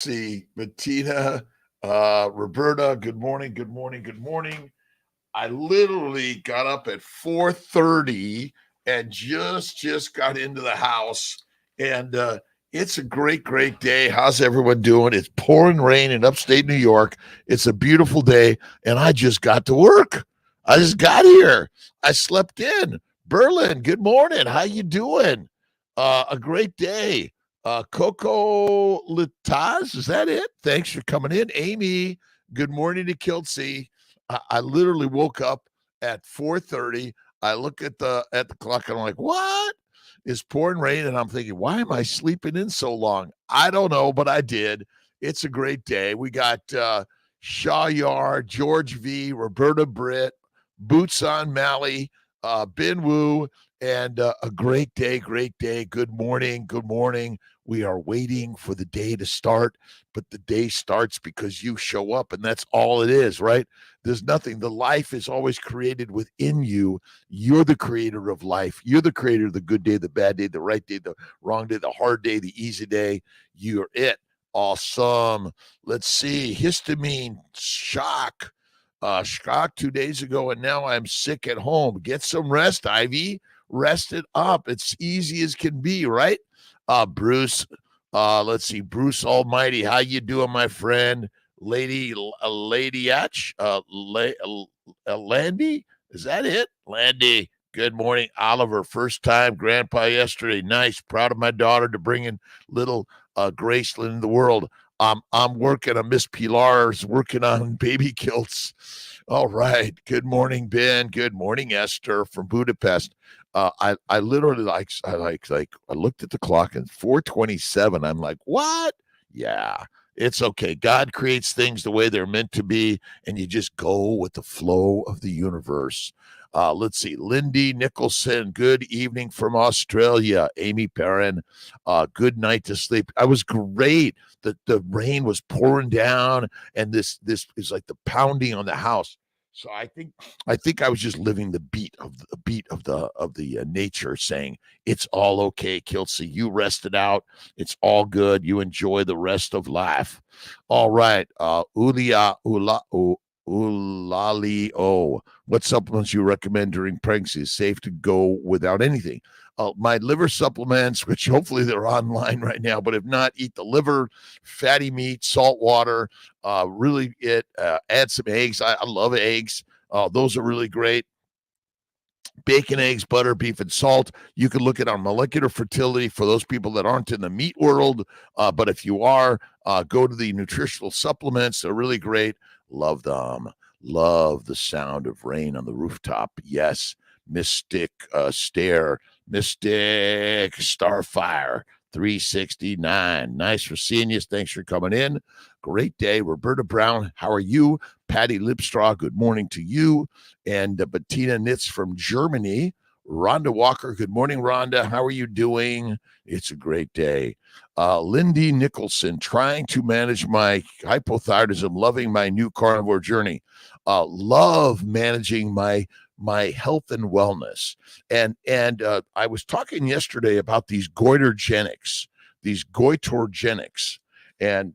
See, Bettina, Roberta, good morning, good morning, good morning. I literally got up at 4:30 and just got into the house. And it's a great day. How's everyone doing? It's pouring rain in upstate New York. It's a beautiful day, and I just got to work. I just got here. I slept in. Berlin, good morning. How you doing? A great day. Coco Litaz, is that it? Thanks for coming in. Amy, good morning to Kiltz. I literally woke up at 4:30. I look at the clock and I'm like, what? It's pouring rain, and I'm thinking, why am I sleeping in so long? I don't know, but I did. It's a great day. We got Shaw Yar, George V, Roberta Britt, Boots on Mally, Ben Wu, and a great day, great day. Good morning, good morning. We are waiting for the day to start, but the day starts because you show up, and that's all it is, right? There's nothing. The life is always created within you. You're the creator of life. You're the creator of the good day, the bad day, the right day, the wrong day, the hard day, the easy day. You're it. Awesome. Let's see. Histamine, shock. Shock 2 days ago, and now I'm sick at home. Get some rest, Ivy. Rest it up. It's easy as can be, right? Bruce. Let's see. Bruce Almighty. How you doing, my friend? Lady Atch, Landy, is that it? Landy, good morning. Oliver, first time grandpa yesterday. Nice, proud of my daughter to bring in little Graceland in the world. I'm working on Miss Pilar's working on baby kilts. All right. Good morning, Ben. Good morning, Esther from Budapest. I literally I looked at the clock and 4:27. I'm like, what? Yeah. It's okay. God creates things the way they're meant to be, and you just go with the flow of the universe. Let's see. Lindy Nicholson, good evening from Australia. Amy Perrin, good night to sleep. I was great. The rain was pouring down, and this is like the pounding on the house. So I think I was just living the beat of the nature, saying it's all okay, Kiltzy. You rested out. It's all good. You enjoy the rest of life. All right. Ulali O. What supplements you recommend during pregnancy? Is safe to go without anything? My liver supplements, which hopefully they're online right now, but if not, eat the liver, fatty meat, salt water. Really, add some eggs. I love eggs. Those are really great. Bacon, eggs, butter, beef, and salt. You can look at our molecular fertility for those people that aren't in the meat world. But if you are, go to the nutritional supplements. They're really great. Love them. Love the sound of rain on the rooftop. Yes. Mystic Mystic Starfire 369. Nice for seeing you. Thanks for coming in. Great day. Roberta Brown, how are you? Patty Lipstraw, good morning to you. And Bettina Nitz from Germany. Rhonda Walker, good morning, Rhonda. How are you doing? It's a great day. Lindy Nicholson, trying to manage my hypothyroidism, loving my new carnivore journey. Love managing my health and wellness. And I was talking yesterday about these goiterogenics, and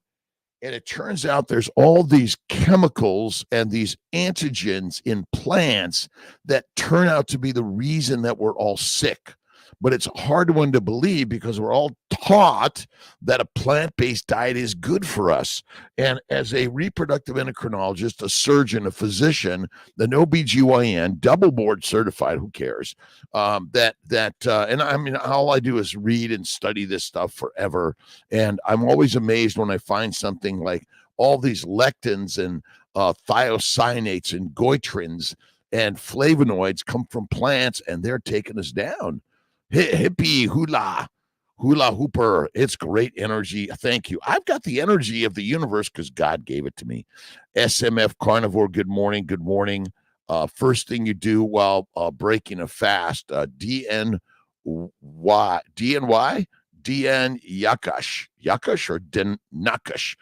it turns out there's all these chemicals and these antigens in plants that turn out to be the reason that we're all sick. But it's a hard one to believe because we're all taught that a plant-based diet is good for us. And as a reproductive endocrinologist, a surgeon, a physician, an OBGYN, double board certified, who cares? And I mean, all I do is read and study this stuff forever. And I'm always amazed when I find something like all these lectins and thiocyanates and goitrins and flavonoids come from plants, and they're taking us down. Hippie hula hooper. It's great energy. Thank you. I've got the energy of the universe because God gave it to me. SMF Carnivore, good morning. Good morning. First thing you do while breaking a fast, DN Yakash or Den Nakash.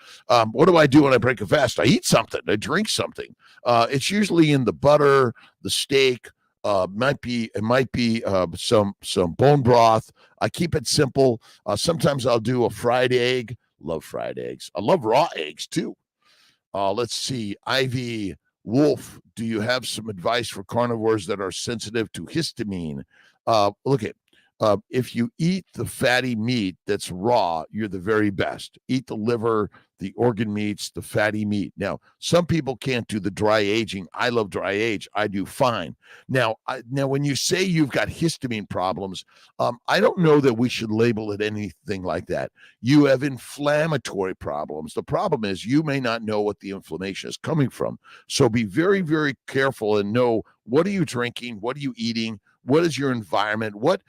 What do I do when I break a fast? I eat something. I drink something. It's usually in the butter, the steak. It might be some bone broth. I keep it simple. Sometimes I'll do a fried egg Love fried eggs. I love raw eggs too. Let's see. Ivy Wolf, do you have some advice for carnivores that are sensitive to histamine? Look at if you eat the fatty meat that's raw, you're the very best. Eat the liver, the organ meats, the fatty meat. Now, some people can't do the dry aging. I love dry age. I do fine. Now, when you say you've got histamine problems, I don't know that we should label it anything like that. You have inflammatory problems. The problem is you may not know what the inflammation is coming from. So be very, very careful and know, what are you drinking? What are you eating? What is your environment? What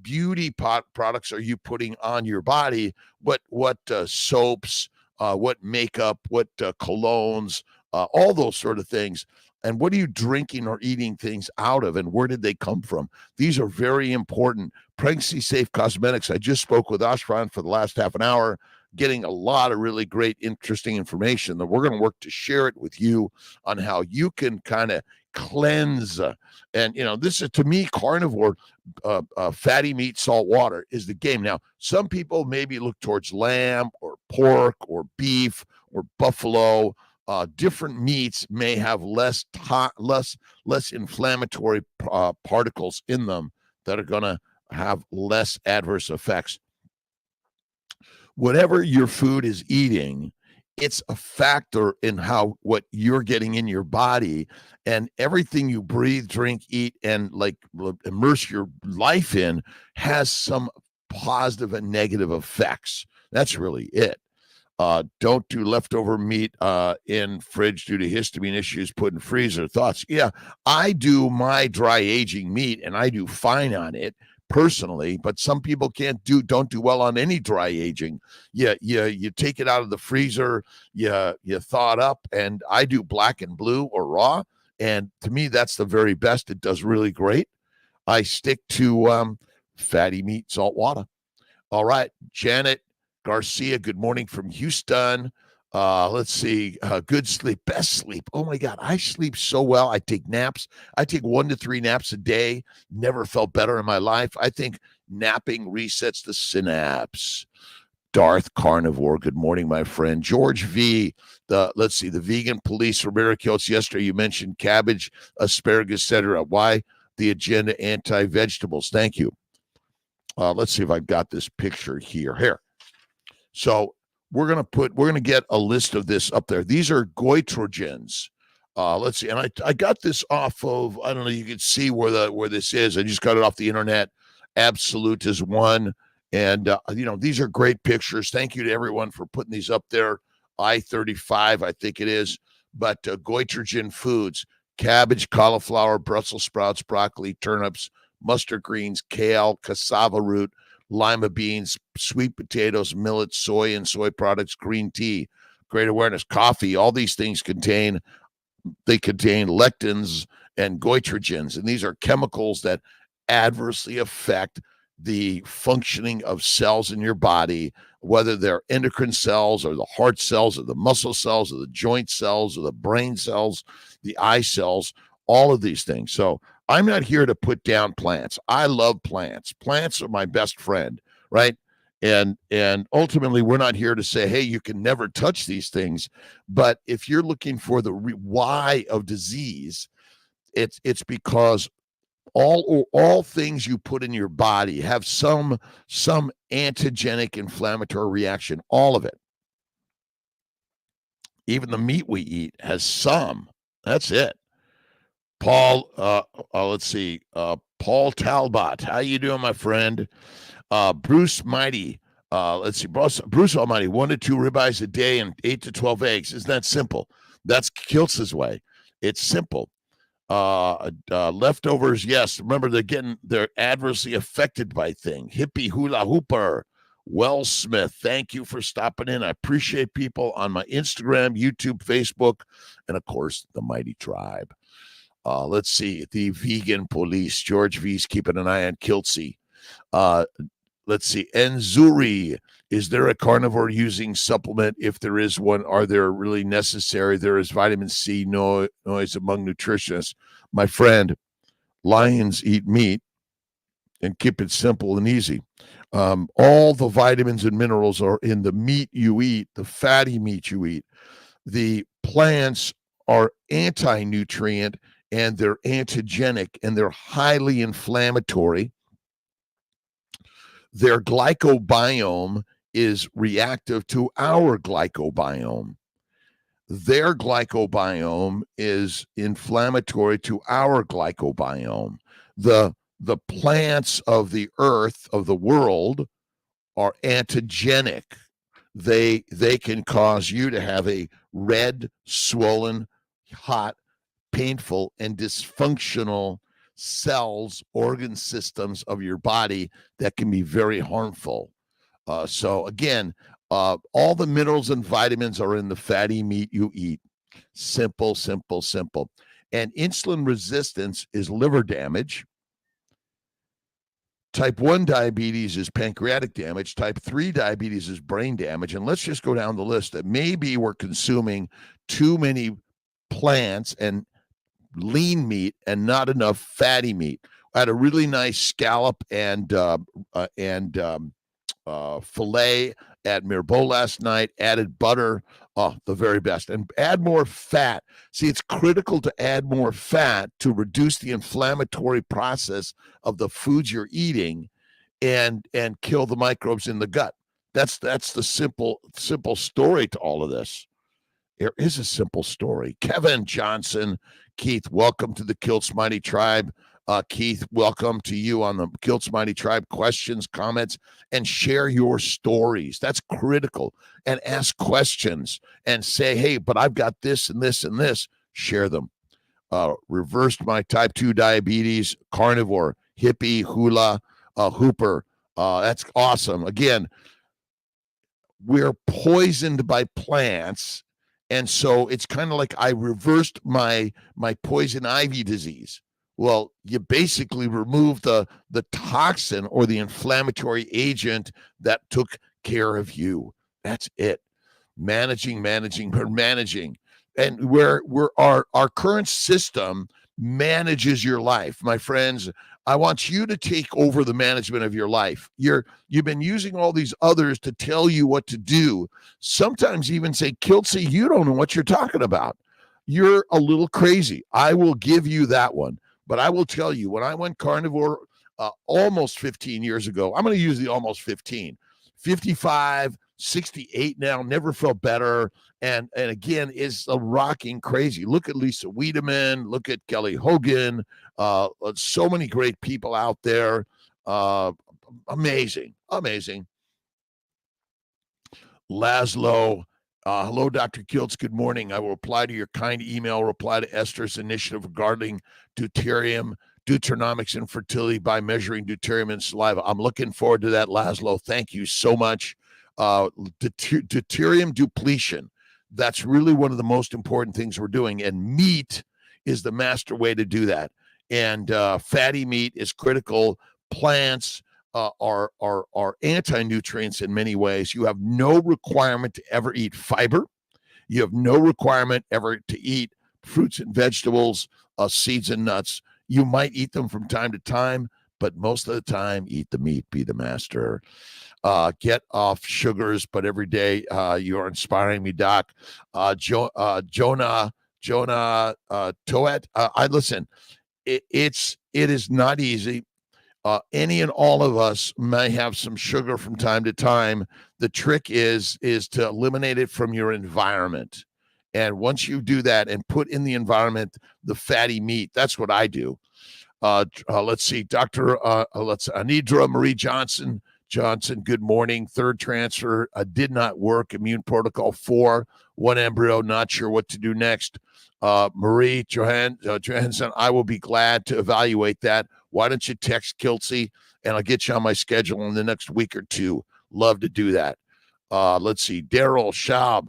beauty products are you putting on your body? What soaps, what makeup, what colognes, all those sort of things. And what are you drinking or eating things out of, and where did they come from? These are very important. Pregnancy Safe Cosmetics. I just spoke with Ashran for the last half an hour, getting a lot of really great, interesting information that we're going to work to share it with you on how you can kind of cleanse. And, this is, to me, carnivore, fatty meat, salt water is the game. Now, some people maybe look towards lamb or pork or beef or buffalo. Different meats may have less inflammatory particles in them that are going to have less adverse effects. Whatever your food is eating, it's a factor in what you're getting in your body, and everything you breathe, drink, eat, and immerse your life in has some positive and negative effects. That's really it. Don't do leftover meat in fridge due to histamine issues. Put in freezer. Thoughts? Yeah, I do my dry aging meat, and I do fine on it personally. But some people don't do well on any dry aging. You take it out of the freezer, you thaw it up, and I do black and blue or raw. And to me, that's the very best. It does really great. I stick to fatty meat, salt water. All right, Janet Garcia, good morning from Houston. Let's see. Good sleep, best sleep. Oh my God, I sleep so well. I take naps. I take 1 to 3 naps a day. Never felt better in my life. I think napping resets the synapse. Darth Carnivore, good morning, my friend. George V, the vegan police from Kiltz. Yesterday you mentioned cabbage, asparagus, etc. Why the agenda anti-vegetables? Thank you. Let's see if I've got this picture here. Here. So we're gonna get a list of this up there. These are goitrogens. Let's see, and I got this off of, I don't know, you can see where this is. I just got it off the internet. Absolute is one, and these are great pictures. Thank you to everyone for putting these up there. I-35, I think it is, but goitrogen foods: cabbage, cauliflower, Brussels sprouts, broccoli, turnips, mustard greens, kale, cassava root, lima beans, sweet potatoes, millet, soy and soy products, green tea, great awareness, coffee. All these things contain lectins and goitrogens, and these are chemicals that adversely affect the functioning of cells in your body, whether they're endocrine cells or the heart cells or the muscle cells or the joint cells or the brain cells, the eye cells, all of these things. So I'm not here to put down plants. I love plants. Plants are my best friend, right? And ultimately, we're not here to say, hey, you can never touch these things. But if you're looking for the why of disease, it's because all things you put in your body have some antigenic inflammatory reaction. All of it. Even the meat we eat has some. That's it. Paul, let's see. Paul Talbot, how you doing, my friend? Bruce Mighty, let's see. Bruce Almighty, 1 to 2 ribeyes a day and 8 to 12 eggs. Isn't that simple? That's Kiltz's way. It's simple. Leftovers, yes. Remember, they're adversely affected by things. Hippie Hula Hooper, Well Smith, thank you for stopping in. I appreciate people on my Instagram, YouTube, Facebook, and of course, the Mighty Tribe. Let's see, the vegan police. George V's keeping an eye on Kiltzy. Let's see, Enzuri. Is there a carnivore using supplement? If there is one, are they really necessary? There is vitamin C noise among nutritionists. My friend, lions eat meat. and keep it simple and easy. All the vitamins and minerals are in the meat you eat, the fatty meat you eat. The plants are anti-nutrient and they're antigenic and they're highly inflammatory. Their glycobiome is reactive to our glycobiome. Their glycobiome is inflammatory to our glycobiome. The plants of the earth, of the world, are antigenic. They can cause you to have a red, swollen, hot, painful, and dysfunctional cells, organ systems of your body that can be very harmful. So again, all the minerals and vitamins are in the fatty meat you eat. Simple, simple, simple. And insulin resistance is liver damage. Type 1 diabetes is pancreatic damage. Type 3 diabetes is brain damage. And let's just go down the list that maybe we're consuming too many plants and lean meat and not enough fatty meat. I had a really nice scallop and filet at Mirbeau last night, added butter. Oh, the very best. And add more fat. See, it's critical to add more fat to reduce the inflammatory process of the foods you're eating and kill the microbes in the gut. That's the simple story to all of this. There is a simple story. Kevin Johnson, Keith, welcome to the Kiltz Mighty Tribe. Keith, welcome to you on the Kiltz Mighty Tribe. Questions, comments, and share your stories. That's critical. And ask questions and say, hey, but I've got this and this and this. Share them. Reversed my type 2 diabetes, carnivore, hippie, hula, hooper. That's awesome. Again, we're poisoned by plants. And so it's kind of like I reversed my poison ivy disease. Well, you basically remove the toxin or the inflammatory agent that took care of you. That's it. Managing. And our current system manages your life. My friends, I want you to take over the management of your life. You've been using all these others to tell you what to do. Sometimes even say, Kiltzy, you don't know what you're talking about. You're a little crazy. I will give you that one. But I will tell you, when I went carnivore almost 15 years ago, I'm going to use the almost 15, 55, 68 now, never felt better. And again, is a rocking crazy. Look at Lisa Wiedemann, look at Kelly Hogan, so many great people out there. Amazing. Laszlo, hello, Dr. Kiltz. Good morning. I will reply to your kind email, reply to Esther's initiative regarding deuterium, deuteronomics, and fertility by measuring deuterium in saliva. I'm looking forward to that, Laszlo. Thank you so much. Deuterium depletion. That's really one of the most important things we're doing. And meat is the master way to do that. And fatty meat is critical. Plants are anti-nutrients in many ways. You have no requirement to ever eat fiber. You have no requirement ever to eat fruits and vegetables, seeds and nuts. You might eat them from time to time, but most of the time, eat the meat, be the master. Get off sugars, but every day you are inspiring me, Doc. Jonah Toet. I listen. It is not easy. Any and all of us may have some sugar from time to time. The trick is to eliminate it from your environment. And once you do that and put in the environment the fatty meat, that's what I do. Let's see, Dr. Anidra Marie Johnson, good morning. Third transfer did not work. Immune protocol 4, 1 embryo, not sure what to do next. Marie Johansson, I will be glad to evaluate that. Why don't you text Kiltzy and I'll get you on my schedule in the next week or two. Love to do that. Let's see, Daryl Schaub.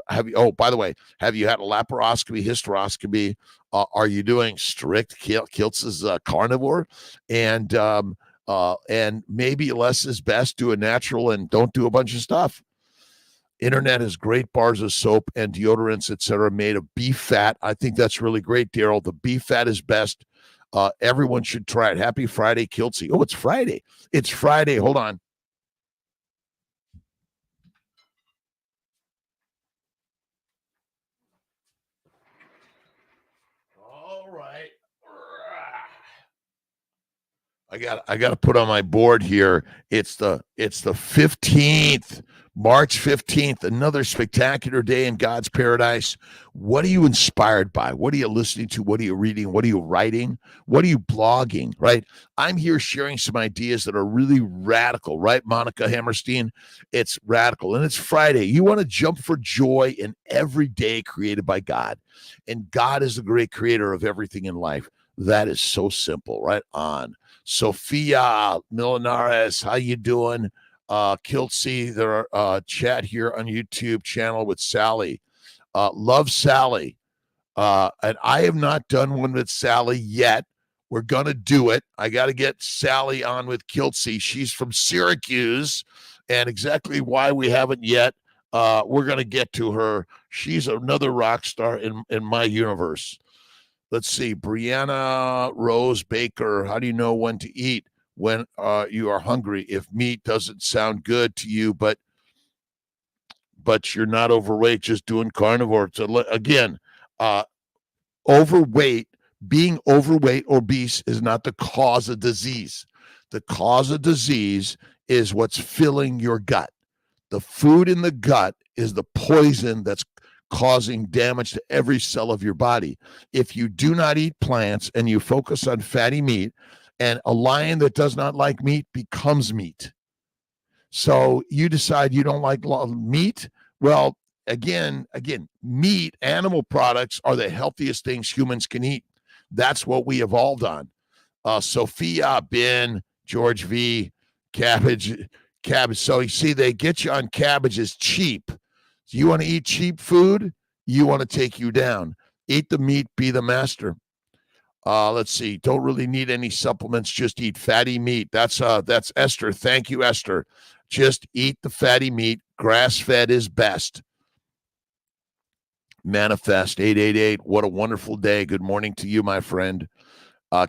By the way, have you had a laparoscopy, hysteroscopy? Are you doing strict Kiltz's carnivore? And maybe less is best. Do a natural and don't do a bunch of stuff. Internet has great bars of soap and deodorants, etc., made of beef fat. I think that's really great, Daryl. The beef fat is best. Everyone should try it. Happy Friday, Kiltz. Oh, it's Friday. It's Friday. Hold on. All right. I got to put on my board here. It's the 15th, March 15th, another spectacular day in God's paradise. What are you inspired by? What are you listening to? What are you reading? What are you writing? What are you blogging? Right? I'm here sharing some ideas that are really radical, right? Monica Hammerstein, it's radical and it's Friday. You want to jump for joy in every day created by God. And God is the great creator of everything in life. That is so simple, right? On. Sophia Milinares, how you doing? Kiltz, there are chat here on YouTube channel with Sally. Love Sally. And I have not done one with Sally yet. We're going to do it. I got to get Sally on with Kiltz. She's from Syracuse. And exactly why we haven't yet, we're going to get to her. She's another rock star in my universe. Let's see. Brianna Rose Baker. How do you know when to eat when you are hungry? If meat doesn't sound good to you, but you're not overweight, just doing carnivore. So again, being overweight, obese is not the cause of disease. The cause of disease is what's filling your gut. The food in the gut is the poison that's causing damage to every cell of your body. If you do not eat plants and you focus on fatty meat, and a lion that does not like meat becomes meat. So you decide you don't like meat. Well, again, meat, animal products are the healthiest things humans can eat. That's what we evolved on. Sophia, Ben, George V, cabbage. So you see, they get you on cabbages cheap. You want to eat cheap food? You want to take you down. Eat the meat, be the master. Let's see. Don't really need any supplements. Just eat fatty meat. That's Esther. Thank you, Esther. Just eat the fatty meat. Grass-fed is best. Manifest 888. What a wonderful day. Good morning to you, my friend.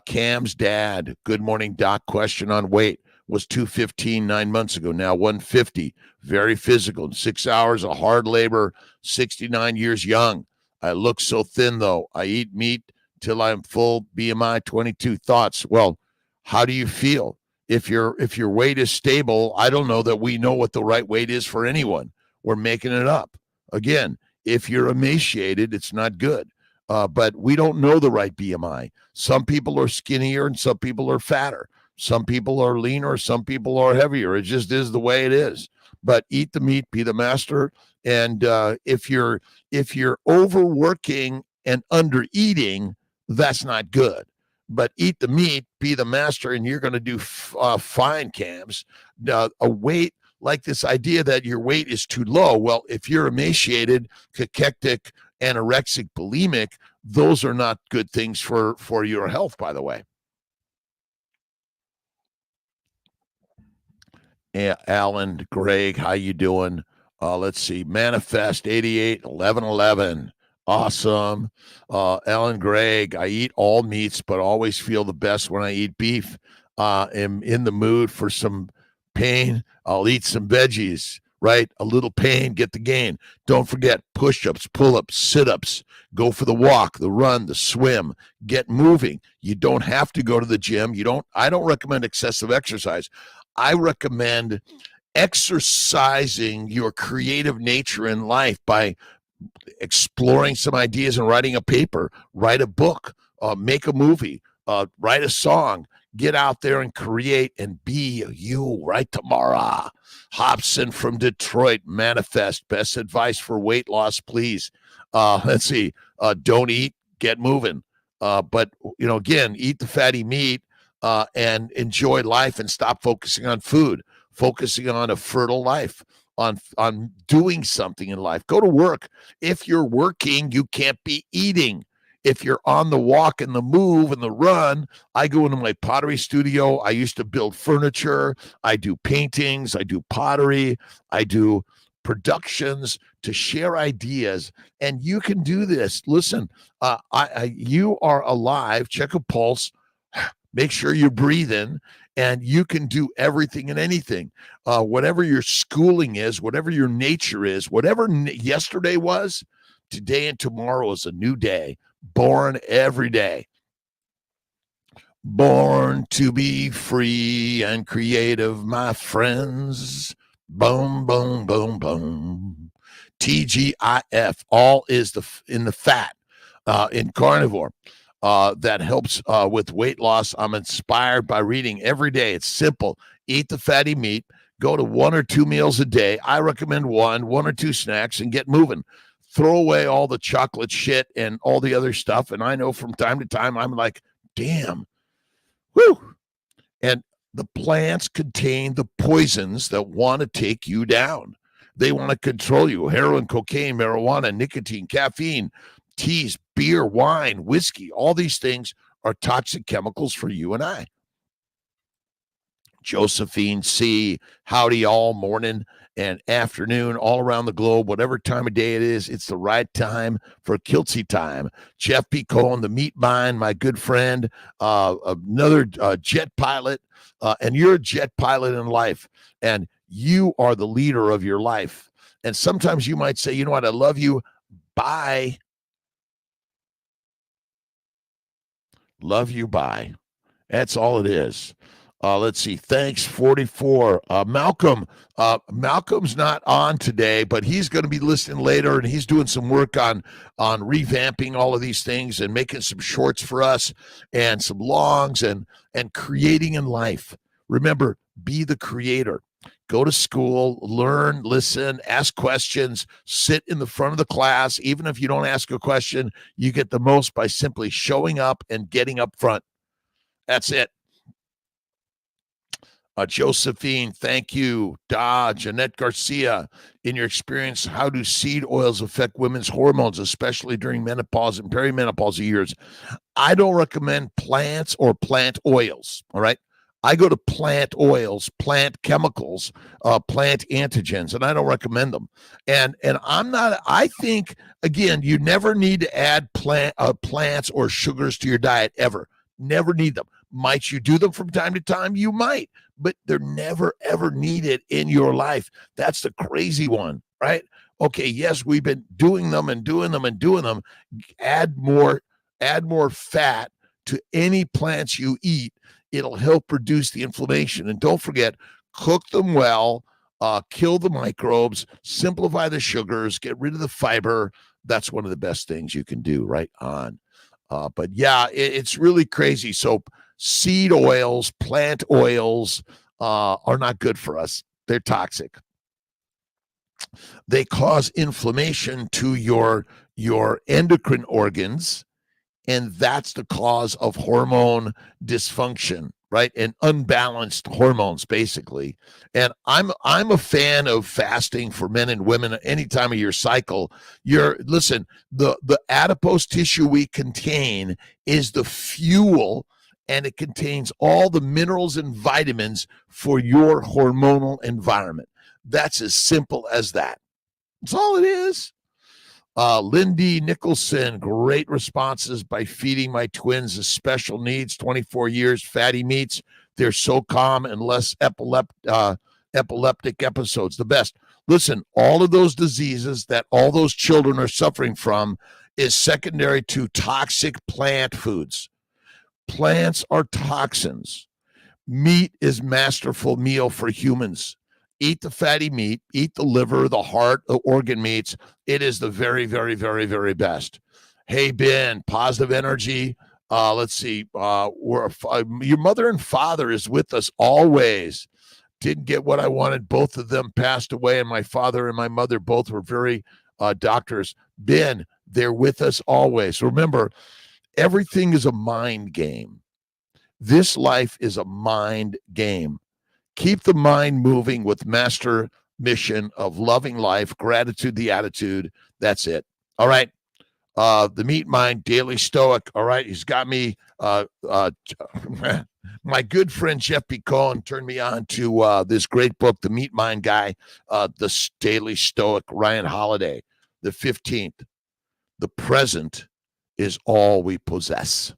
Cam's dad. Good morning, Doc. Question on weight. Was 215 9 months ago, now 150. Very physical. 6 hours of hard labor, 69 years young. I look so thin, though. I eat meat till I'm full. BMI 22. Thoughts? Well, how do you feel? If your weight is stable, I don't know that we know what the right weight is for anyone. We're making it up. Again, if you're emaciated, it's not good. But we don't know the right BMI. Some people are skinnier and some people are fatter. Some people are leaner, some people are heavier. It just is the way it is. But eat the meat, be the master. And if you're overworking and under eating, that's not good. But eat the meat, be the master, and you're going to do fine, Cams. A weight like this idea that your weight is too low. Well, if you're emaciated, cachectic, anorexic, bulimic, those are not good things for your health, by the way. Alan, Greg, how you doing? Let's see. Manifest 88 11 11. Awesome. Alan, Greg, I eat all meats, but always feel the best when I eat beef. Am in the mood for some pain. I'll eat some veggies, right? A little pain, get the gain. Don't forget push-ups, pull-ups, sit-ups. Go for the walk, the run, the swim. Get moving. You don't have to go to the gym. I don't recommend excessive exercise. I recommend exercising your creative nature in life by exploring some ideas and writing a paper, write a book, make a movie, write a song, get out there and create and be you right tomorrow. Hobson from Detroit, manifest. Best advice for weight loss, please. Let's see. Don't eat, get moving. But, again, eat the fatty meat. And enjoy life and stop focusing on food, focusing on a fertile life, on doing something in life. Go to work. If you're working, you can't be eating. If you're on the walk and the move and the run, I go into my pottery studio. I used to build furniture. I do paintings. I do pottery. I do productions to share ideas. And you can do this. Listen, you are alive. Check a pulse. Make sure you're breathing, and you can do everything and anything. Whatever your schooling is, whatever your nature is, whatever yesterday was, today and tomorrow is a new day, born every day. Born to be free and creative, my friends. Boom, boom, boom, boom. TGIF, all is in the fat in carnivore. That helps with weight loss. I'm inspired by reading every day. It's simple. Eat the fatty meat. Go to 1 or 2 meals a day. I recommend 1 or 2 snacks, and get moving. Throw away all the chocolate shit and all the other stuff. And I know from time to time, I'm like, damn, whew. And the plants contain the poisons that want to take you down. They want to control you. Heroin, cocaine, marijuana, nicotine, caffeine, teas, beer, wine, whiskey, all these things are toxic chemicals for you and I. Josephine C., howdy all, morning and afternoon, all around the globe, whatever time of day it is, it's the right time for Kiltzy time. Jeff P. Cohen, the meat mind, my good friend, another jet pilot, and you're a jet pilot in life, and you are the leader of your life. And sometimes you might say, you know what, I love you, bye. Love you, bye. That's all it is. Let's see. Thanks, 44. Malcolm. Malcolm's not on today, but he's going to be listening later, and he's doing some work on revamping all of these things and making some shorts for us and some longs and creating in life. Remember, be the creator. Go to school, learn, listen, ask questions, sit in the front of the class. Even if you don't ask a question, you get the most by simply showing up and getting up front. That's it. Josephine, thank you. Jeanette Garcia, in your experience, how do seed oils affect women's hormones, especially during menopause and perimenopause years? I don't recommend plants or plant oils, all right? I go to plant oils, plant chemicals, plant antigens, and I don't recommend them. And I'm not, I think, again, you never need to add plants or sugars to your diet ever. Never need them. Might you do them from time to time? You might, but they're never, ever needed in your life. That's the crazy one, right? Okay, yes, we've been doing them and doing them and doing them. Add more fat to any plants you eat. It'll help reduce the inflammation. And don't forget, cook them well, kill the microbes, simplify the sugars, get rid of the fiber. That's one of the best things you can do, right on. But yeah, it's really crazy. So seed oils, plant oils are not good for us. They're toxic. They cause inflammation to your endocrine organs, and that's the cause of hormone dysfunction, right? And unbalanced hormones, basically. And I'm a fan of fasting for men and women at any time of your cycle. Listen, the adipose tissue we contain is the fuel, and it contains all the minerals and vitamins for your hormonal environment. That's as simple as that. That's all it is. Lindy Nicholson, great responses by feeding my twins the special needs, 24 years, fatty meats. They're so calm and less epileptic episodes. The best. Listen, all of those diseases that all those children are suffering from is secondary to toxic plant foods. Plants are toxins. Meat is masterful meal for humans. Eat the fatty meat, eat the liver, the heart, the organ meats. It is the very, very, very, very best. Hey, Ben, positive energy. Let's see. Your mother and father is with us always. Didn't get what I wanted. Both of them passed away, and my father and my mother both were very doctors. Ben, they're with us always. Remember, everything is a mind game. This life is a mind game. Keep the mind moving with master mission of loving life, gratitude, the attitude. That's it. All right. The Meat Mind Daily Stoic. All right. He's got me. My good friend Jeff P. Cohen turned me on to this great book, The Meat Mind Guy, the Daily Stoic, Ryan Holiday, the 15th. The present is all we possess.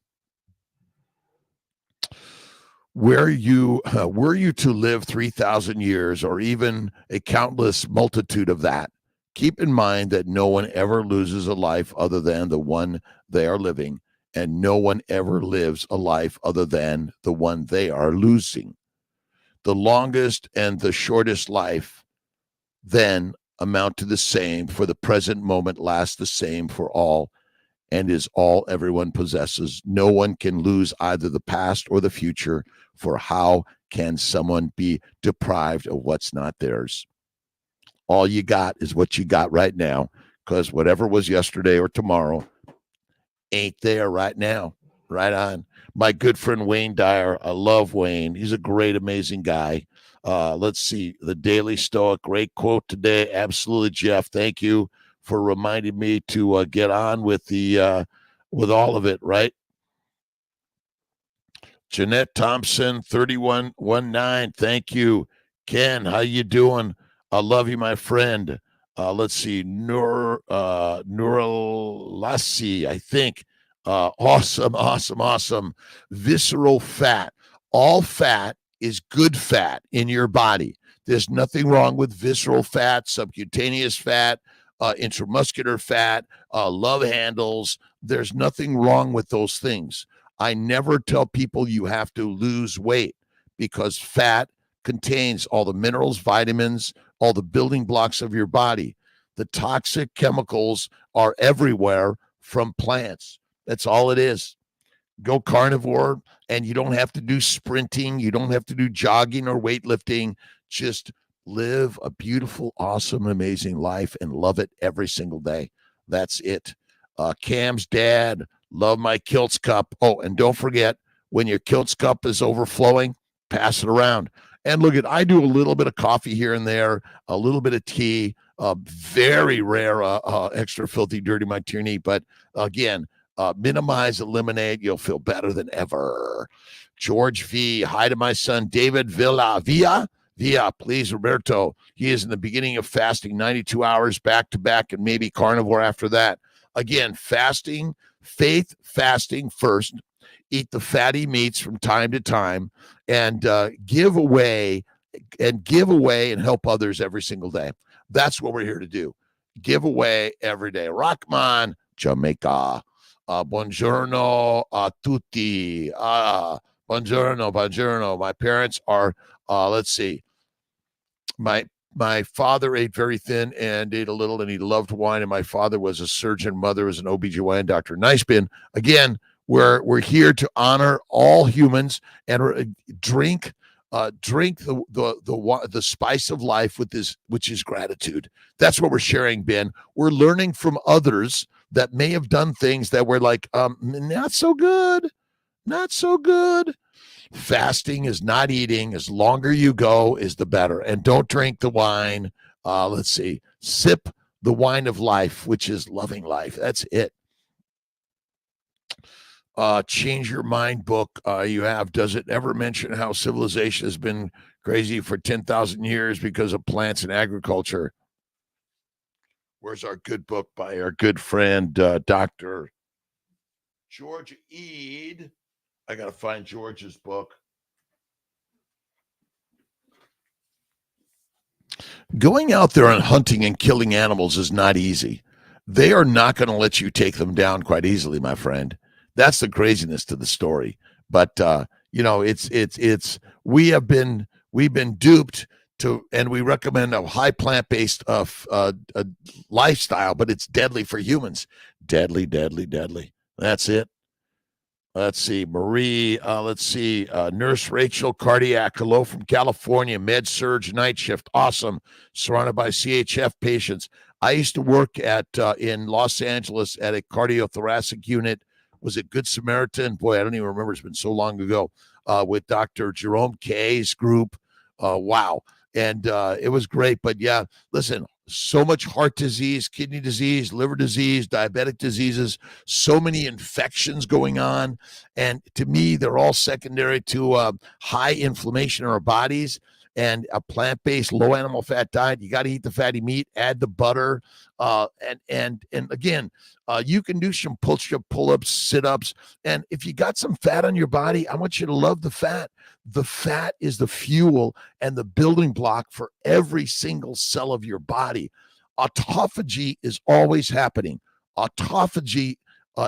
were you to live 3,000 years or even a countless multitude of that, keep in mind that no one ever loses a life other than the one they are living, and no one ever lives a life other than the one they are losing. The longest and the shortest life then amount to the same, for the present moment lasts the same for all and is all everyone possesses. No one can lose either the past or the future, for how can someone be deprived of what's not theirs? All you got is what you got right now, because whatever was yesterday or tomorrow ain't there right now. Right on. My good friend Wayne Dyer. I love Wayne. He's a great, amazing guy. Let's see. The Daily Stoic. Great quote today. Absolutely, Jeff. Thank you for reminding me to get on with with all of it, right? Jeanette Thompson, 3119. Thank you. Ken, how you doing? I love you, my friend. Let's see. Nuralasi, I think. Awesome, awesome, awesome. Visceral fat. All fat is good fat in your body. There's nothing wrong with visceral fat, subcutaneous fat, intramuscular fat, love handles. There's nothing wrong with those things. I never tell people you have to lose weight, because fat contains all the minerals, vitamins, all the building blocks of your body. The toxic chemicals are everywhere from plants. That's all it is. Go carnivore, and you don't have to do sprinting. You don't have to do jogging or weightlifting. Just live a beautiful, awesome, amazing life and love it every single day. That's it. Cam's dad, love my Kiltz cup. Oh, and don't forget, when your Kiltz cup is overflowing, pass it around. And look at, I do a little bit of coffee here and there, a little bit of tea, very rare extra filthy dirty martini. But again, minimize, eliminate. You'll feel better than ever. George V. Hi to my son, David Villa, please, Roberto. He is in the beginning of fasting, 92 hours back to back, and maybe carnivore after that. Again, fasting, faith fasting first. Eat the fatty meats from time to time, and give away and help others every single day. That's what we're here to do. Give away every day. Rockman, Jamaica. Buongiorno a tutti. Buongiorno. My parents are, let's see. My father ate very thin and ate a little, and he loved wine. And my father was a surgeon. Mother was an OBGYN doctor. Nice bin. Again, we're here to honor all humans and drink the spice of life with this, which is gratitude. That's what we're sharing, Ben. We're learning from others that may have done things that were like, not so good. Fasting is not eating. As longer you go is the better. And don't drink the wine. Let's see. Sip the wine of life, which is loving life. That's it. Change Your Mind book you have. Does it ever mention how civilization has been crazy for 10,000 years because of plants and agriculture? Where's our good book by our good friend, Dr. George Eade? I got to find George's book. Going out there and hunting and killing animals is not easy. They are not going to let you take them down quite easily, my friend. That's the craziness to the story. But we've been duped to, and we recommend a high plant-based lifestyle, but it's deadly for humans. Deadly. That's it. Let's see, Marie. Nurse Rachel, cardiac. Hello from California. Med surge night shift. Awesome. Surrounded by CHF patients. I used to work in Los Angeles at a cardiothoracic unit. Was it Good Samaritan? Boy, I don't even remember. It's been so long ago. With Dr. Jerome K's group. Wow. And it was great. But yeah, listen, so much heart disease, kidney disease, liver disease, diabetic diseases, so many infections going on. And to me, they're all secondary to high inflammation in our bodies. and a plant-based low animal fat diet. You got to eat the fatty meat, add the butter, and again, you can do some pull-ups, sit-ups, and if you got some fat on your body, I want you to love the fat. The fat is the fuel and the building block for every single cell of your body. Autophagy is always happening. Autophagy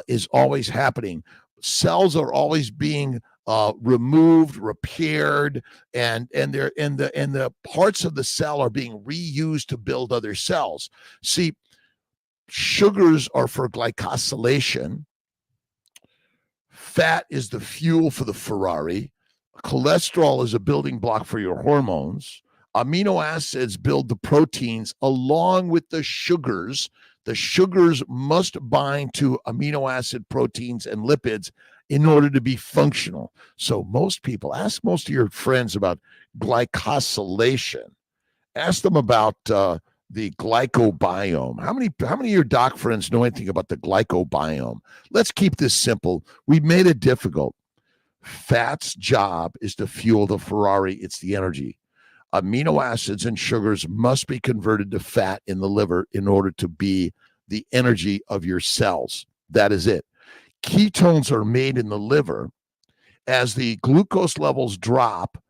is always happening. Cells are always being removed, repaired, and the parts of the cell are being reused to build other cells. See, sugars are for glycosylation. Fat is the fuel for the Ferrari. Cholesterol is a building block for your hormones. Amino acids build the proteins along with the sugars. The sugars must bind to amino acid proteins and lipids in order to be functional. So most people, ask most of your friends about glycosylation. Ask them about the glycobiome. How many of your doc friends know anything about the glycobiome? Let's keep this simple. We've made it difficult. Fat's job is to fuel the Ferrari. It's the energy. Amino acids and sugars must be converted to fat in the liver in order to be the energy of your cells. That is it. Ketones are made in the liver. As the glucose levels drop,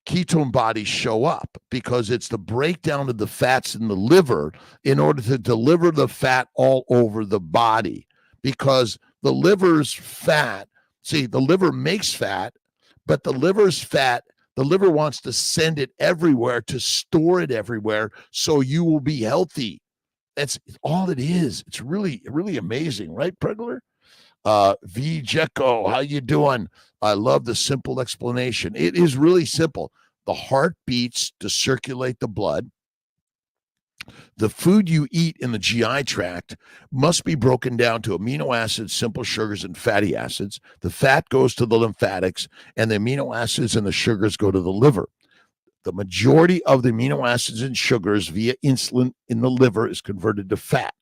ketone bodies show up because it's the breakdown of the fats in the liver in order to deliver the fat all over the body. Because the liver's fat, see, the liver makes fat, but the liver's fat, the liver wants to send it everywhere, to store it everywhere, so you will be healthy. That's all it is. It's really, really amazing, right, Pregler? V. Jecko, how you doing? I love the simple explanation. It is really simple. The heart beats to circulate the blood. The food you eat in the GI tract must be broken down to amino acids, simple sugars, and fatty acids. The fat goes to the lymphatics, and the amino acids and the sugars go to the liver. The majority of the amino acids and sugars via insulin in the liver is converted to fat.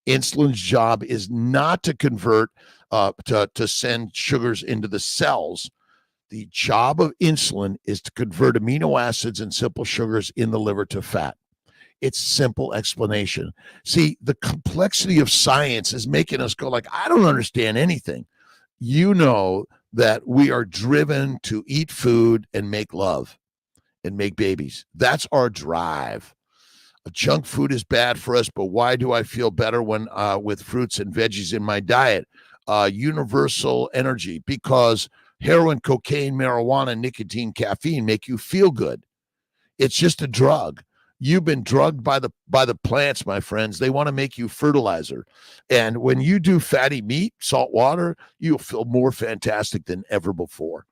Insulin's job is not to convert, to send sugars into the cells. The job of insulin is to convert amino acids and simple sugars in the liver to fat. It's simple explanation. See, the complexity of science is making us go like, I don't understand anything. You know that we are driven to eat food and make love and make babies. That's our drive. Junk food is bad for us, but why do I feel better when with fruits and veggies in my diet? Universal energy, because heroin, cocaine, marijuana, nicotine, caffeine make you feel good. It's just a drug. You've been drugged by the plants, my friends. They want to make you fertilizer. And when you do fatty meat, salt water, you'll feel more fantastic than ever before.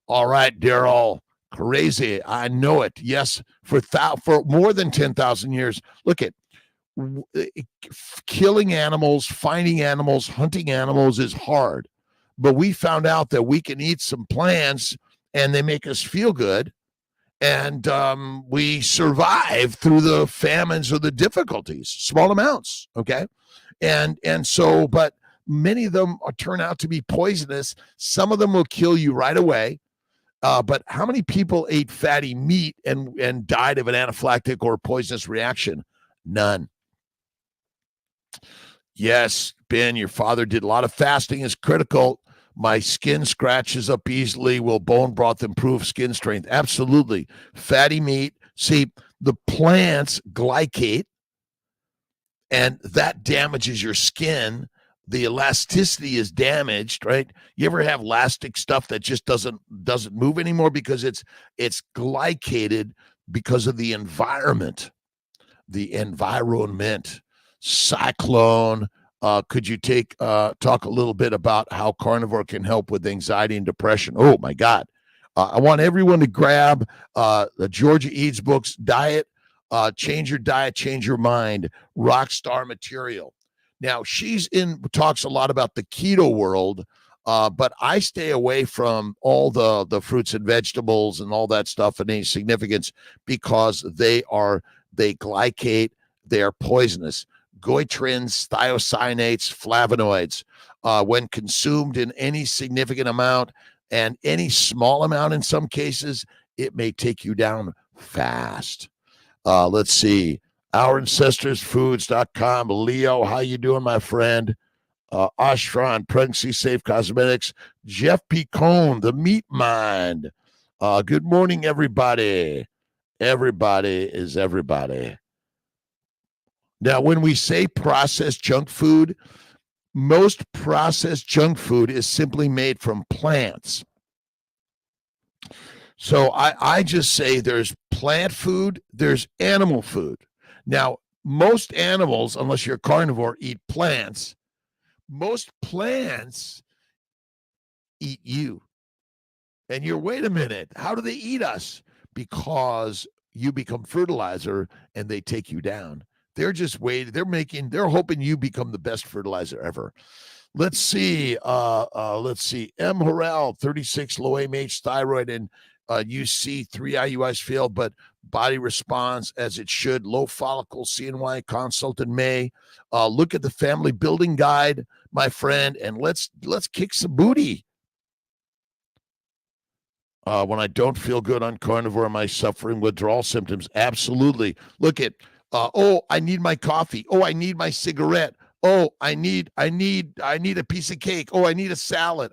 All right, Daryl. Crazy. I know it. Yes, for more than 10,000 years. Look at killing animals, finding animals, hunting animals is hard. But we found out that we can eat some plants and they make us feel good. And we survive through the famines or the difficulties, small amounts, okay? And so, but many of them turn out to be poisonous. Some of them will kill you right away. But how many people ate fatty meat and died of an anaphylactic or poisonous reaction? None. Yes, Ben, your father did a lot of fasting is critical. My skin scratches up easily. Will bone broth improve skin strength? Absolutely. Fatty meat. See, the plants glycate, and that damages your skin. The elasticity is damaged, right? You ever have elastic stuff that just doesn't move anymore because it's glycated because of the environment. The environment. Cyclone. Could you talk a little bit about how carnivore can help with anxiety and depression? Oh my God. I want everyone to grab the Georgia Eads books, Diet, Change Your Diet, Change Your Mind, Rockstar material. Now, talks a lot about the keto world, but I stay away from all the fruits and vegetables and all that stuff and any significance because they glycate, they are poisonous. Goitrins, thiocyanates, flavonoids, when consumed in any significant amount and any small amount in some cases, it may take you down fast. Let's see. OurAncestorsFoods.com. Leo, how you doing, my friend? Ashran, Pregnancy Safe Cosmetics. Jeff Picone, The Meat Mind. Good morning, everybody. Everybody is everybody. Now, when we say processed junk food, most processed junk food is simply made from plants. So I just say there's plant food, there's animal food. Now, most animals, unless you're a carnivore, eat plants. Most plants eat you. And you're, wait a minute, how do they eat us? Because you become fertilizer and they take you down. They're just waiting. They're hoping you become the best fertilizer ever. Let's see. M. Harrell, 36, low AMH, thyroid, and UC, 3 IUIs failed, but body responds as it should. Low follicle, CNY, consult in May. Look at the family building guide, my friend, and let's kick some booty. When I don't feel good on carnivore, am I suffering withdrawal symptoms? Absolutely. Look at, I need my coffee. Oh, I need my cigarette. Oh, I need a piece of cake. Oh, I need a salad.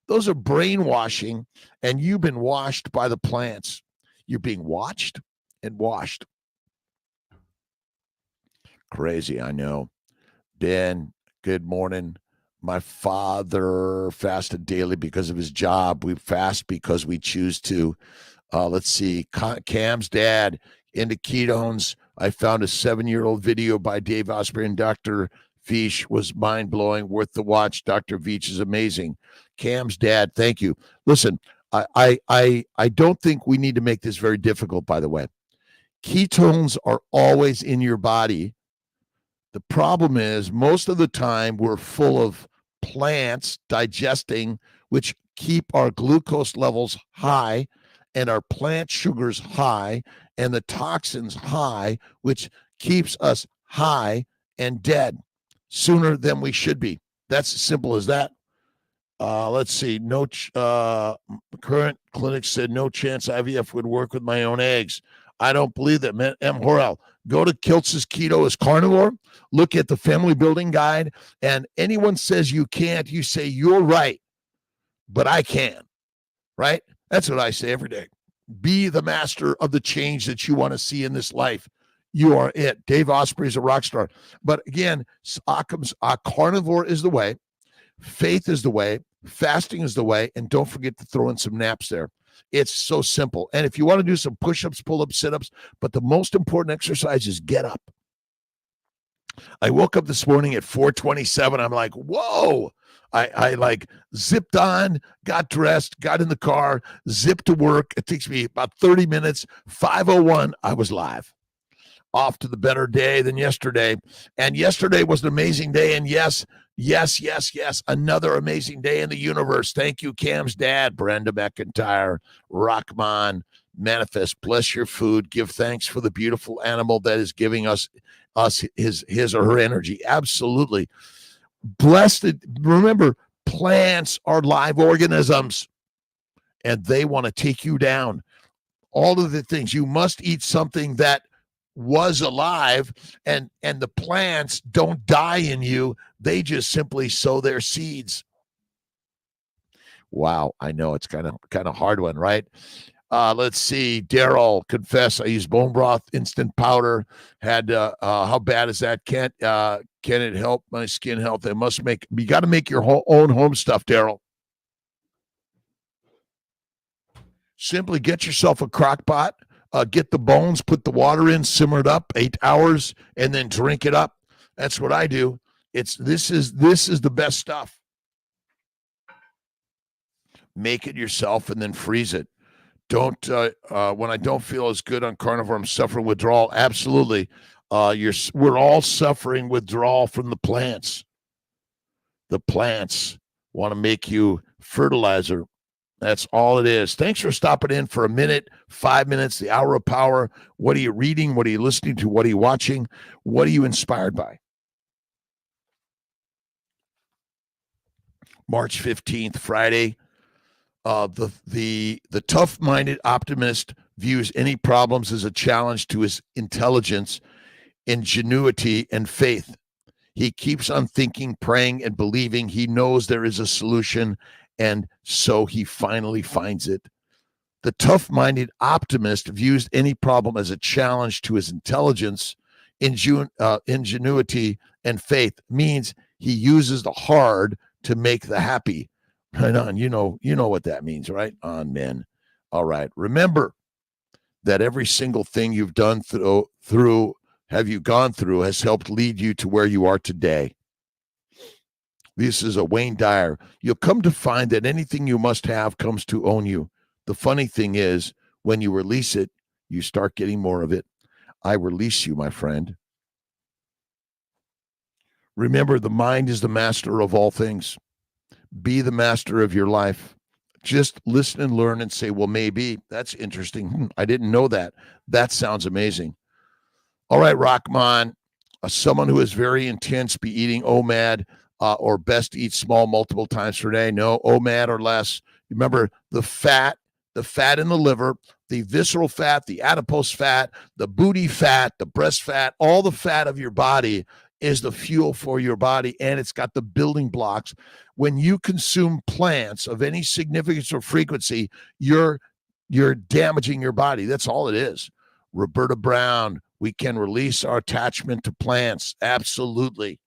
Those are brainwashing, and you've been washed by the plants. You're being watched and washed. Crazy, I know. Dan, good morning. My father fasted daily because of his job. We fast because we choose to. Let's see. Cam's dad into ketones. I found a 7-year-old video by Dave Osprey and Dr. Veach was mind-blowing, worth the watch. Dr. Veach is amazing. Cam's dad, thank you. Listen, I don't think we need to make this very difficult, by the way. Ketones are always in your body. The problem is most of the time we're full of plants digesting, which keep our glucose levels high and our plant sugars high and the toxins high, which keeps us high and dead sooner than we should be. That's as simple as that. Let's see. Current clinic said no chance IVF would work with my own eggs. I don't believe that. M. Horrell, go to Kiltz's Keto is Carnivore. Look at the family building guide. And anyone says you can't, you say you're right, but I can. Right? That's what I say every day. Be the master of the change that you want to see in this life. You are it. Dave Osprey is a rock star. But again, carnivore is the way. Faith is the way. Fasting is the way. And don't forget to throw in some naps there. It's so simple. And if you want to do some push-ups, pull-ups, sit-ups, but the most important exercise is get up. I woke up this morning at 4:27. I'm like, whoa. I like zipped on, got dressed, got in the car, zipped to work. It takes me about 30 minutes. 5:01, I was live. Off to the better day than yesterday. And yesterday was an amazing day. And yes, another amazing day in the universe. Thank you, Cam's dad, Brenda McIntyre, Rockman, Manifest. Bless your food. Give thanks for the beautiful animal that is giving us his or her energy. Absolutely. Blessed. Remember, plants are live organisms, and they want to take you down. All of the things. You must eat something that was alive, and the plants don't die in you. They just simply sow their seeds. Wow, I know it's kind of hard one, right? Let's see. Daryl, confess, I use bone broth, instant powder. Had how bad is that? Can it help my skin health? You got to make your own home stuff, Daryl. Simply get yourself a crock pot. Get the bones, put the water in, simmer it up 8 hours, and then drink it up. That's what I do. This is the best stuff. Make it yourself and then freeze it. Don't when I don't feel as good on carnivore, I'm suffering withdrawal. Absolutely. We're all suffering withdrawal from the plants. The plants want to make you fertilizer. That's all it is. Thanks for stopping in for a minute, 5 minutes, the hour of power. What are you reading? What are you listening to? What are you watching? What are you inspired by? March 15th, Friday. The tough-minded optimist views any problems as a challenge to his intelligence, ingenuity, and faith. He keeps on thinking, praying, and believing he knows there is a solution, and so he finally finds it. The tough-minded optimist views any problem as a challenge to his intelligence, ingenuity, and faith. Means he uses the hard to make the happy. Right on. You know what that means, right? On, men. All right. Remember that every single thing you've done gone through has helped lead you to where you are today. This is a Wayne Dyer. You'll come to find that anything you must have comes to own you. The funny thing is, when you release it, you start getting more of it. I release you, my friend. Remember, the mind is the master of all things. Be the master of your life. Just listen and learn and say, well, maybe. That's interesting. I didn't know that. That sounds amazing. All right, Rahman. Someone who is very intense, be eating OMAD or best eat small multiple times per day. No, OMAD or less. Remember, the fat in the liver, the visceral fat, the adipose fat, the booty fat, the breast fat, all the fat of your body is the fuel for your body, and it's got the building blocks. When you consume plants of any significance or frequency, you're damaging your body. That's all it is. Roberta Brown, we can release our attachment to plants. Absolutely.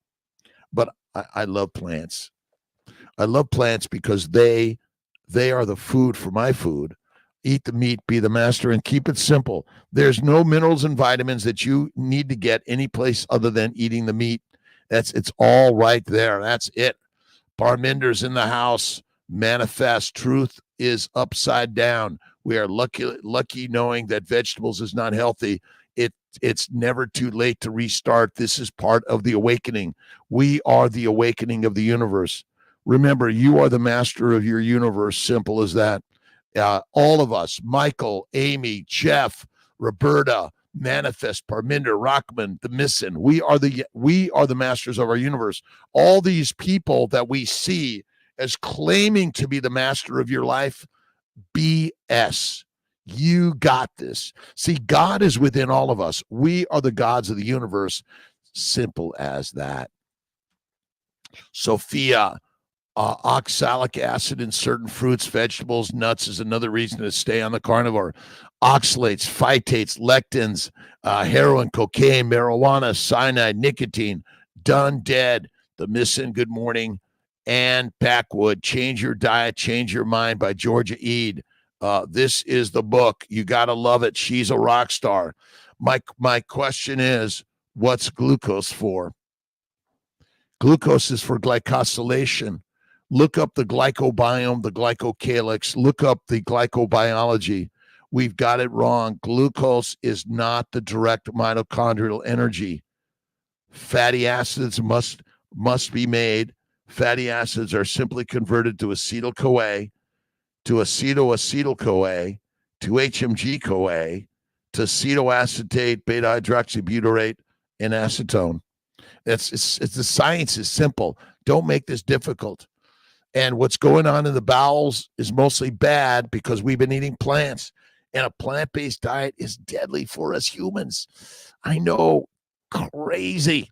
But I love plants. I love plants because they are the food for my food. Eat the meat, be the master, and keep it simple. There's no minerals and vitamins that you need to get any place other than eating the meat. It's all right there. That's it. Parminder's in the house. Manifest. Truth is upside down. We are lucky knowing that vegetables is not healthy. It's never too late to restart. This is part of the awakening. We are the awakening of the universe. Remember, you are the master of your universe. Simple as that. All of us, Michael, Amy, Jeff, Roberta, Manifest, Parminder, Rockman, the Missin, we are the masters of our universe. All these people that we see as claiming to be the master of your life, BS. You got this. See, God is within all of us. We are the gods of the universe. Simple as that. Sophia, oxalic acid in certain fruits, vegetables, nuts is another reason to stay on the carnivore. Oxalates, phytates, lectins, heroin, cocaine, marijuana, cyanide, nicotine, done, dead. The Missing, good morning. And Packwood, Change Your Diet, Change Your Mind by Georgia Ede. This is the book. You got to love it. She's a rock star. My question is, what's glucose for? Glucose is for glycosylation. Look up the glycobiome, the glycocalyx. Look up the glycobiology. We've got it wrong. Glucose is not the direct mitochondrial energy. Fatty acids must be made. Fatty acids are simply converted to acetyl-CoA, to acetoacetyl-CoA, to HMG-CoA, to acetoacetate, beta-hydroxybutyrate, and acetone. It's the science is simple. Don't make this difficult. And what's going on in the bowels is mostly bad because we've been eating plants. And a plant-based diet is deadly for us humans. I know, crazy.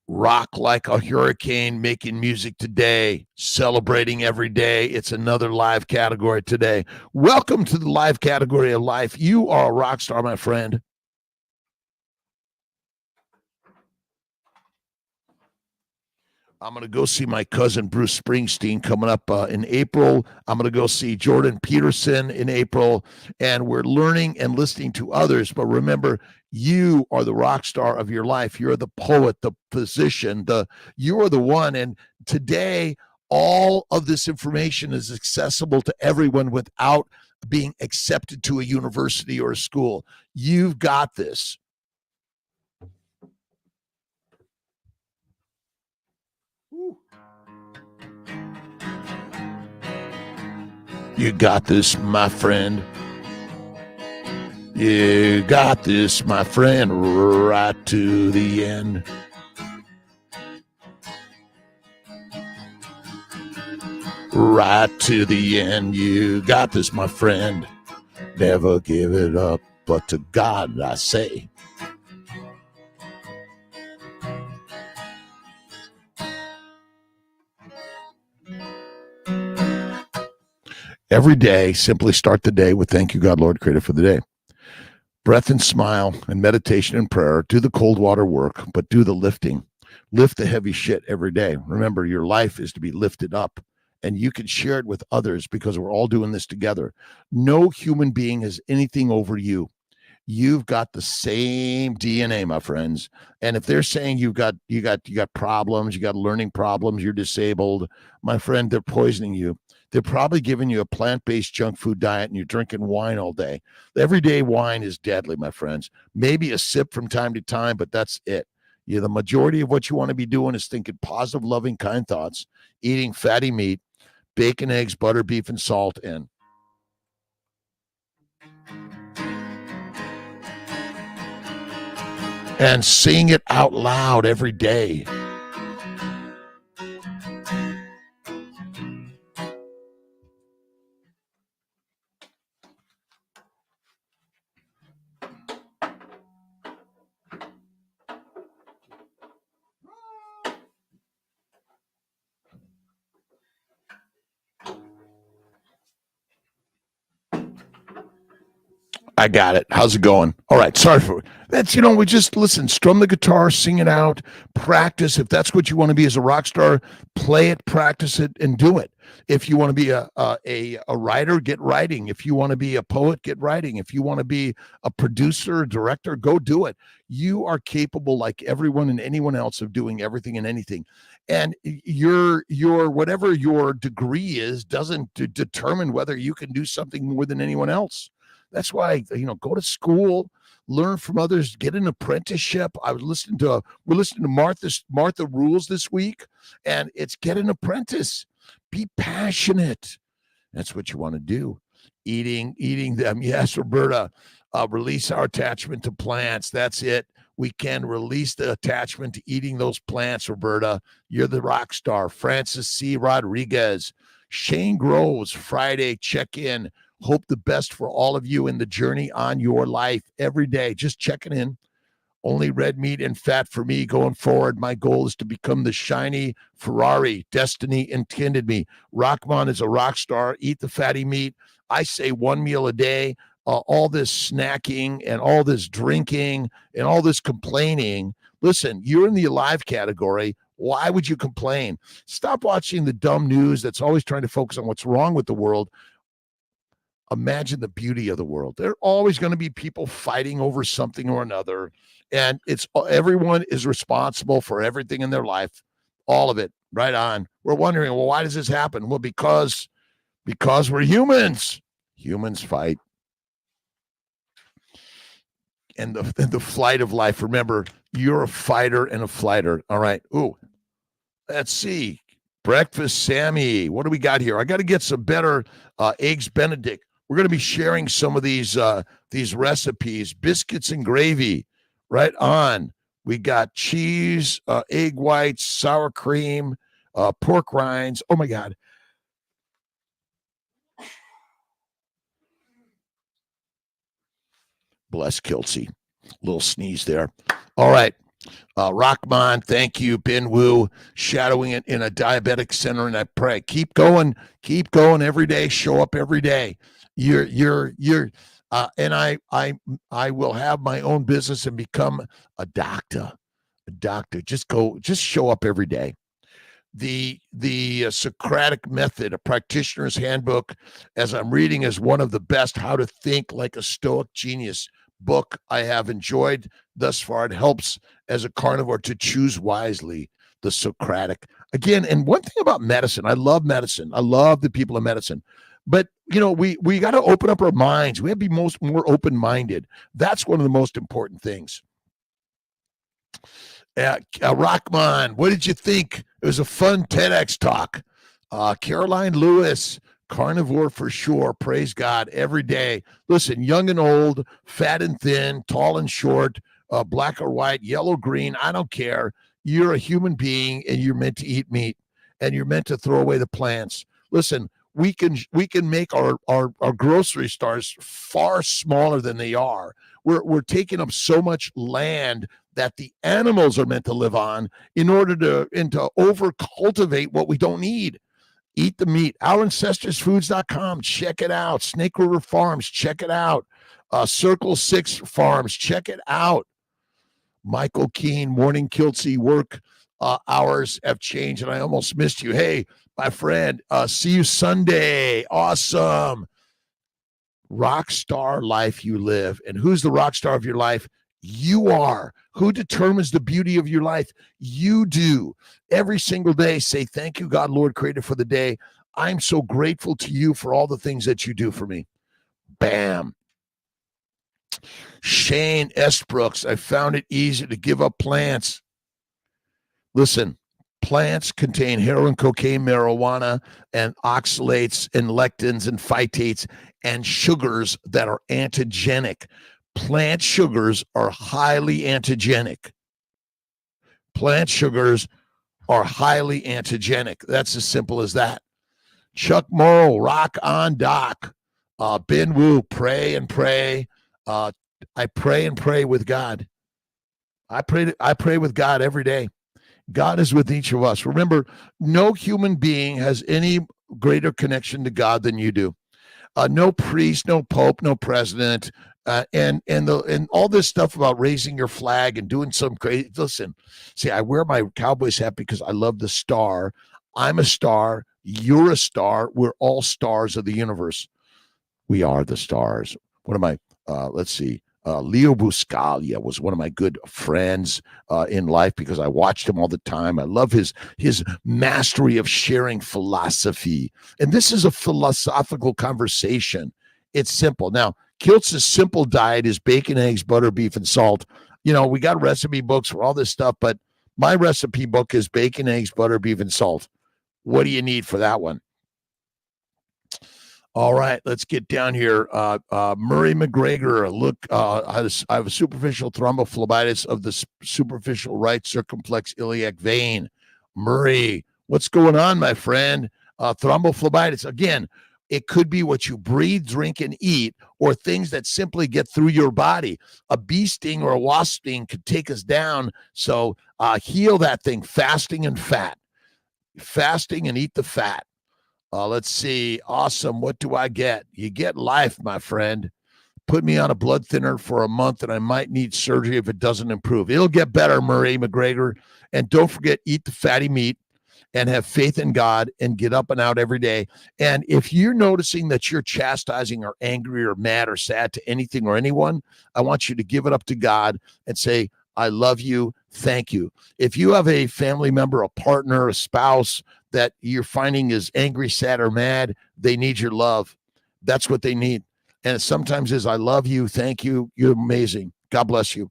Rock like a hurricane, making music today, celebrating every day. It's another live category today. Welcome to the live category of life. You are a rock star, my friend. I'm going to go see my cousin Bruce Springsteen coming up in April. I'm going to go see Jordan Peterson in April. And we're learning and listening to others. But remember, you are the rock star of your life. You're the poet, the physician, you are the one. And today, all of this information is accessible to everyone without being accepted to a university or a school. You've got this. You got this, my friend. You got this, my friend, right to the end. right to the end. You got this, my friend. Never give it up, but to God I say. Every day, simply start the day with thank you, God, Lord, Creator, for the day. Breath and smile and meditation and prayer. Do the cold water work, but do the lifting. Lift the heavy shit every day. Remember, your life is to be lifted up, and you can share it with others because we're all doing this together. No human being has anything over you. You've got the same DNA, my friends. And if they're saying you got problems, you got learning problems, you're disabled, my friend, they're poisoning you. They're probably giving you a plant-based junk food diet and you're drinking wine all day. Everyday wine is deadly, my friends. Maybe a sip from time to time, but that's it. The majority of what you want to be doing is thinking positive, loving, kind thoughts, eating fatty meat, bacon, eggs, butter, beef, and salt, and saying it out loud every day. I got it. How's it going? All right. Sorry for that's, we just listen, strum the guitar, sing it out, practice. If that's what you want to be as a rock star, play it, practice it, and do it. If you want to be a writer, get writing. If you want to be a poet, get writing. If you want to be a producer, director, go do it. You are capable, like everyone and anyone else, of doing everything and anything. And your whatever your degree is doesn't determine whether you can do something more than anyone else. That's why, go to school, learn from others, get an apprenticeship. We're listening to Martha Rules this week, and it's get an apprentice. Be passionate. That's what you want to do. Eating them. Yes, Roberta, release our attachment to plants. That's it. We can release the attachment to eating those plants, Roberta. You're the rock star. Francis C. Rodriguez. Shane Groves, Friday check-in. Hope the best for all of you in the journey on your life every day. Just checking in. Only red meat and fat for me going forward. My goal is to become the shiny Ferrari destiny intended me. Rockman is a rock star. Eat the fatty meat. I say one meal a day. All this snacking and all this drinking and all this complaining. Listen, you're in the alive category. Why would you complain? Stop watching the dumb news that's always trying to focus on what's wrong with the world. Imagine the beauty of the world. There are always going to be people fighting over something or another. And everyone is responsible for everything in their life. All of it. Right on. We're wondering, well, why does this happen? Well, because we're humans. Humans fight. And the flight of life. Remember, you're a fighter and a flighter. All right. Ooh. Let's see. Breakfast Sammy. What do we got here? I got to get some better eggs Benedict. We're going to be sharing some of these recipes. Biscuits and gravy. Right on. We got cheese, egg whites, sour cream, pork rinds. Oh, my God. Bless Kiltz. Little sneeze there. All right. Rockman, thank you. Ben Wu, shadowing it in a diabetic center, and I pray. Keep going every day. Show up every day. And I will have my own business and become a doctor. Just show up every day. The Socratic Method, a practitioner's handbook, as I'm reading, is one of the best how to think like a stoic genius book I have enjoyed thus far. It helps as a carnivore to choose wisely. The Socratic. Again, and one thing about medicine, I love medicine. I love the people in medicine. But, we got to open up our minds. We have to be more open-minded. That's one of the most important things. Rockman, what did you think? It was a fun TEDx talk. Caroline Lewis, carnivore for sure. Praise God every day. Listen, young and old, fat and thin, tall and short, black or white, yellow, green, I don't care. You're a human being and you're meant to eat meat and you're meant to throw away the plants. Listen, we can make our grocery stores far smaller than they are. We're taking up so much land that the animals are meant to live on in order to over cultivate what we don't need. Eat the meat. OurAncestorsFoods.com. Check it out. Snake River Farms. Check it out. Circle 6 Farms. Check it out. Michael Keene, Morning Kiltzy, work hours have changed, and I almost missed you. Hey, my friend, see you Sunday. Awesome. Rock star life you live. And who's the rock star of your life? You are. Who determines the beauty of your life? You do. Every single day, say, thank you, God, Lord, Creator, for the day. I'm so grateful to you for all the things that you do for me. Bam. Shane S. Brooks, I found it easy to give up plants. Listen, plants contain heroin, cocaine, marijuana, and oxalates and lectins and phytates and sugars that are antigenic. Plant sugars are highly antigenic. Plant sugars are highly antigenic. That's as simple as that. Chuck Morrow, rock on, doc. Ben Wu, pray and pray. I pray and pray with God. I pray with God every day. God is with each of us. Remember, no human being has any greater connection to God than you do. No priest, no pope, no president, and all this stuff about raising your flag and doing some crazy. Listen, see, I wear my Cowboys hat because I love the star. I'm a star. You're a star. We're all stars of the universe. We are the stars. What am I? Let's see. Leo Buscaglia was one of my good friends in life because I watched him all the time. I love his mastery of sharing philosophy. And this is a philosophical conversation. It's simple. Now, Kiltz's simple diet is bacon, eggs, butter, beef, and salt. You know, we got recipe books for all this stuff, but my recipe book is bacon, eggs, butter, beef, and salt. What do you need for that one? All right, let's get down here. Murray McGregor, look, I have a superficial thrombophlebitis of the superficial right circumflex iliac vein. Murray, what's going on, my friend? Thrombophlebitis, again, it could be what you breathe, drink, and eat, or things that simply get through your body. A bee sting or a wasp sting could take us down, so heal that thing, fasting and fat. Fasting and eat the fat. Let's see. Awesome. What do I get? You get life, my friend. Put me on a blood thinner for a month and I might need surgery if it doesn't improve. It'll get better, Murray McGregor. And don't forget, eat the fatty meat and have faith in God and get up and out every day. And if you're noticing that you're chastising or angry or mad or sad to anything or anyone, I want you to give it up to God and say, I love you. Thank you. If you have a family member, a partner, a spouse that you're finding is angry, sad, or mad, they need your love. That's what they need. And it sometimes is, I love you. Thank you. You're amazing. God bless you.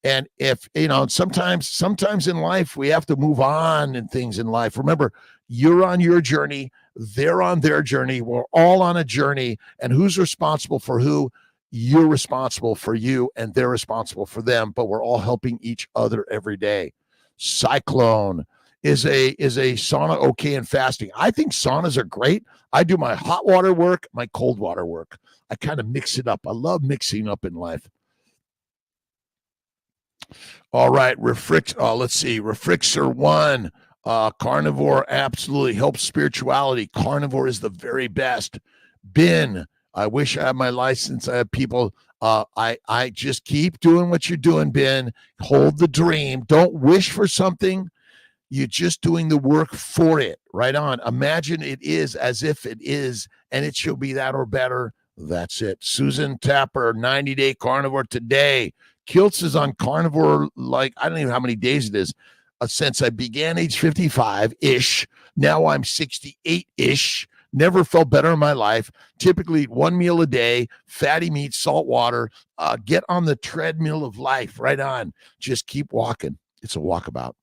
And if, you know, sometimes in life, we have to move on and things in life. Remember, you're on your journey. They're on their journey. We're all on a journey. And who's responsible for who? You're responsible for you and they're responsible for them, but we're all helping each other every day. Cyclone. Is a sauna okay in fasting? I think saunas are great. I do my hot water work, my cold water work. I kind of mix it up. I love mixing up in life. All right, let's see. Refrixer 1. Carnivore absolutely helps spirituality. Carnivore is the very best. Ben, I wish I had my license. I have people. I just keep doing what you're doing, Ben. Hold the dream. Don't wish for something. You're just doing the work for it. Right on. Imagine it is as if it is, and it shall be that or better. That's it. Susan Tapper, 90-day carnivore today. Kiltz is on carnivore, like, I don't even know how many days it is, since I began age 55-ish. Now I'm 68-ish. Never felt better in my life. Typically eat one meal a day, fatty meat, salt water. Get on the treadmill of life. Right on. Just keep walking. It's a walkabout.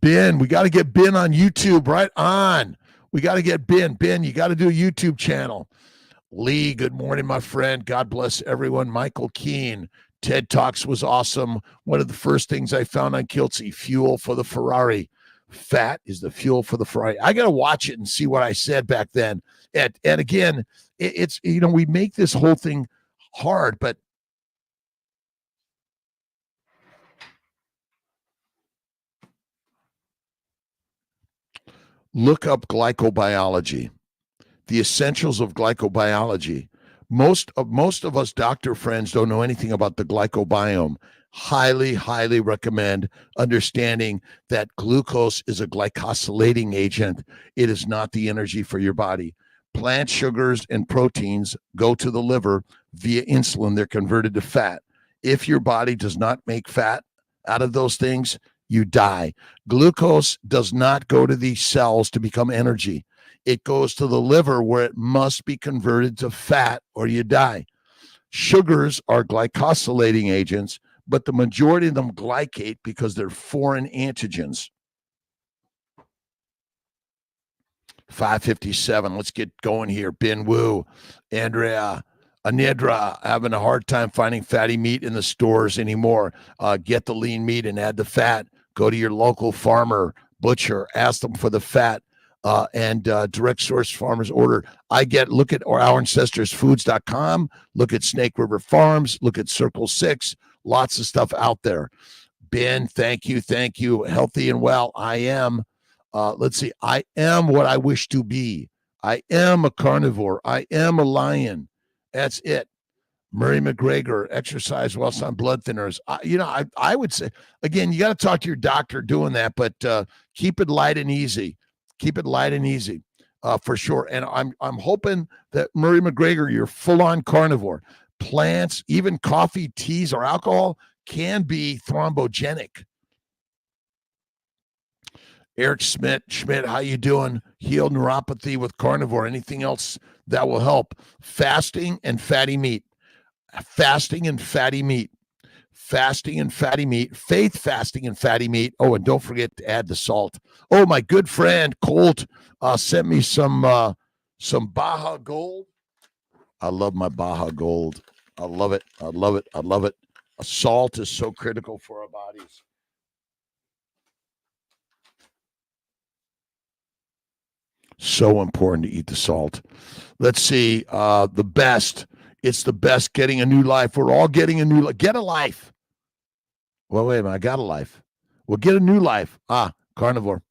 Ben, we got to get Ben on YouTube. Right on. We got to get Ben. Ben, you got to do a YouTube channel. Lee, good morning, my friend. God bless everyone. Michael Keene, TED Talks was awesome. One of the first things I found on Kiltzy, fuel for the Ferrari. Fat is the fuel for the Ferrari. I got to watch it and see what I said back then. And again, it's, we make this whole thing hard, but look up glycobiology, the essentials of glycobiology. Most of us doctor friends don't know anything about the glycobiome. Highly, highly recommend understanding that glucose is a glycosylating agent. It is not the energy for your body. Plant sugars and proteins go to the liver via insulin. They're converted to fat. If your body does not make fat out of those things, you die. Glucose does not go to these cells to become energy. It goes to the liver where it must be converted to fat or you die. Sugars are glycosylating agents, but the majority of them glycate because they're foreign antigens. 5:57. Let's get going here. Ben Wu, Andrea, Anidra, having a hard time finding fatty meat in the stores anymore. Get the lean meat and add the fat. Go to your local farmer, butcher, ask them for the fat. And direct source farmers order. Look at ourancestorsfoods.com, look at Snake River Farms, look at Circle 6, lots of stuff out there. Ben, thank you. Healthy and well. I am. Let's see. I am what I wish to be. I am a carnivore. I am a lion. That's it. Murray McGregor, exercise whilst on blood thinners. I would say, again, you got to talk to your doctor doing that, but keep it light and easy. Keep it light and easy, for sure. And I'm hoping that Murray McGregor, you're full-on carnivore. Plants, even coffee, teas, or alcohol can be thrombogenic. Eric Schmidt, how you doing? Healed neuropathy with carnivore. Anything else that will help? Fasting and fatty meat. Fasting and fatty meat. Fasting and fatty meat. Faith fasting and fatty meat. Oh, and don't forget to add the salt. Oh, my good friend Colt sent me some Baja Gold. I love my Baja Gold. I love it. Salt is so critical for our bodies. So important to eat the salt. Let's see. The best. It's the best. Getting a new life. We're all getting a new life. Get a life. Well, wait a minute. I got a life. Well, get a new life. Carnivore.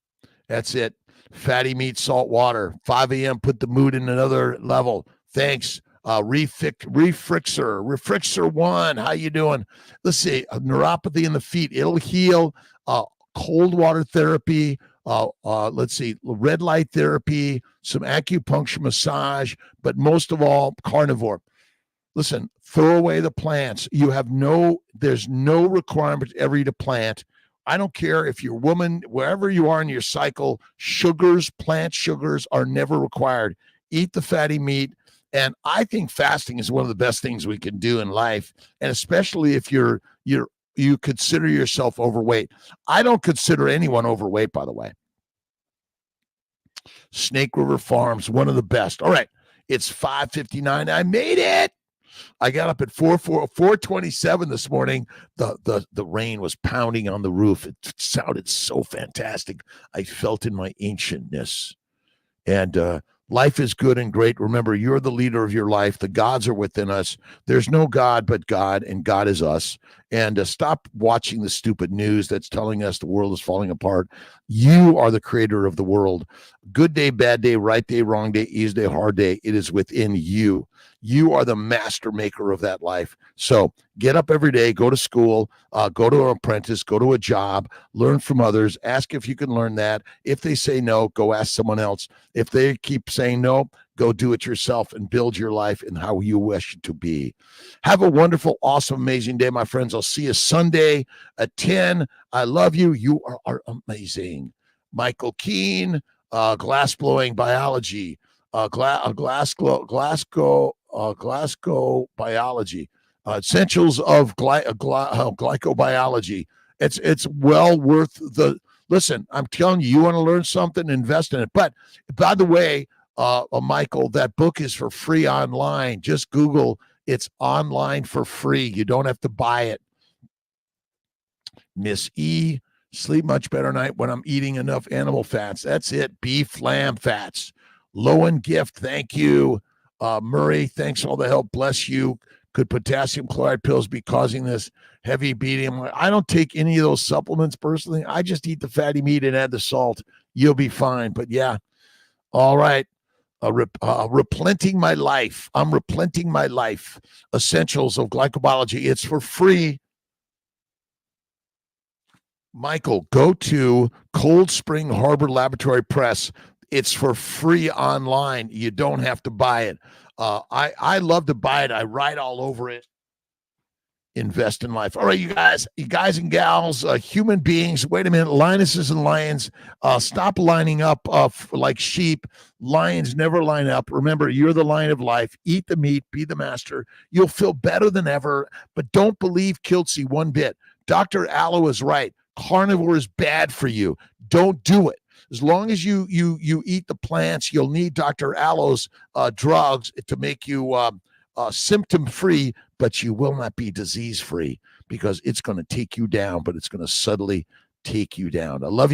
That's it. Fatty meat, salt water. 5 a.m. Put the mood in another level. Thanks. Refrixer 1. How you doing? Let's see. Neuropathy in the feet. It'll heal. Cold water therapy. Let's see. Red light therapy. Some acupuncture massage. But most of all, carnivore. Listen, throw away the plants. There's no requirement to ever eat a plant. I don't care if you're a woman, wherever you are in your cycle, plant sugars are never required. Eat the fatty meat. And I think fasting is one of the best things we can do in life. And especially if you consider yourself overweight. I don't consider anyone overweight, by the way. Snake River Farms, one of the best. All right. It's 5:59. I made it. I got up at 4:27 this morning. The rain was pounding on the roof. It sounded so fantastic. I felt in my ancientness. And life is good and great. Remember, you're the leader of your life. The gods are within us. There's no God but God, and God is us. And stop watching the stupid news that's telling us the world is falling apart. You are the creator of the world. Good day, bad day, right day, wrong day, easy day, hard day. It is within you. You are the master maker of that life. So get up every day, go to school, go to an apprentice, go to a job, learn from others, ask if you can learn that. If they say no, go ask someone else. If they keep saying no, go do it yourself and build your life in how you wish it to be. Have a wonderful, awesome, amazing day, my friends. I'll see you Sunday at 10. I love you. You are amazing. Michael Keene, glass-blowing biology, Glasgow biology, essentials of glycobiology. It's well worth the listen. I'm telling you, you want to learn something, invest in it. But by the way, Michael, that book is for free online. Just Google. It's online for free. You don't have to buy it. Miss E, Sleep much better at night when I'm eating enough animal fats. That's it. Beef, lamb fats. Low in gift. Thank you. Murray, thanks for all the help. Bless you. Could potassium chloride pills be causing this heavy bleeding? I don't take any of those supplements personally. I just eat the fatty meat and add the salt. You'll be fine. But yeah, all right. Replenting my life. I'm replenting my life. Essentials of glycobiology. It's for free. Michael, go to Cold Spring Harbor Laboratory Press. It's for free online. You don't have to buy it. I love to buy it. I write all over it. Invest in life. All right, you guys and gals, human beings. Wait a minute, lionesses and lions, stop lining up like sheep. Lions never line up. Remember, you're the lion of life. Eat the meat, be the master. You'll feel better than ever. But don't believe Kiltzy one bit. Dr. Aloe is right. Carnivore is bad for you. Don't do it. As long as you eat the plants, you'll need Dr. Aloe's drugs to make you symptom-free, but you will not be disease-free because it's going to take you down, but it's going to subtly take you down. I love you.